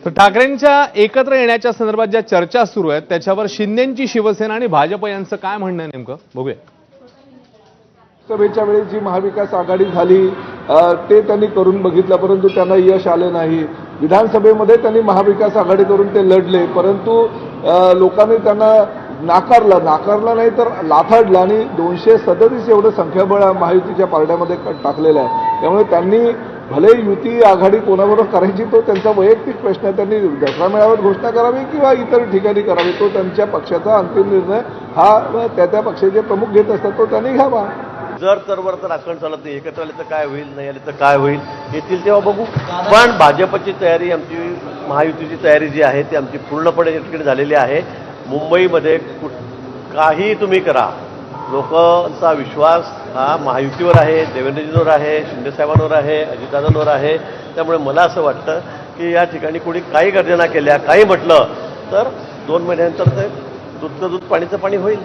तर ठाकरेंच्या एकत्र येण्याच्या संदर्भात ज्या चर्चा सुरू आहेत त्याच्यावर शिंदेची शिवसेना आणि भाजप यांचं काय म्हणणं आहे नेमकं बघूया। सभेच्या वेळी जी महाविकास आघाडी झाली ते त्यांनी करून बघितलं, परंतु त्यांना यश आलं नाही। विधानसभेमध्ये त्यांनी महाविकास आघाडी करून ते लढले, परंतु लोकांनी त्यांना नाकारला नाही तर लाथाडलं आणि 237 एवढं संख्याबळ महायुतीच्या पारड्यामध्ये टाकलेलं आहे। त्यामुळे त्यांनी भले युती आघाडी कोणाबरोबर करायची तो त्यांचा वैयक्तिक प्रश्न आहे, त्यांनी दसरा मेळाव्यात घोषणा करावी किंवा इतर ठिकाणी करावी, तो त्यांच्या पक्षाचा अंतिम निर्णय हा त्या पक्षाचे प्रमुख घेत असतात, तो त्यांनी घ्यावा। जर तरवर तर राखण चालत नाही, एकत्र आले तर काय होईल, नाही आले तर काय होईल, येतील तेव्हा बघू। पण भाजपची तयारी, आमची महायुतीची तयारी जी आहे ती आमची पूर्णपणे या ठिकाणी झालेली आहे। मुंबईमध्ये काही तुम्ही करा, लोकांचा विश्वास हा महायुतीवर आहे, देवेंद्रजींवर आहे, शिंदेसाहेबांवर आहे, अजितदादांवर आहे। त्यामुळे मला असं वाटतं की या ठिकाणी कोणी काही गर्जना केल्या, काही म्हटलं तर 2 महिन्यानंतर ते दूधचं दूध पाणीचं पाणी होईल।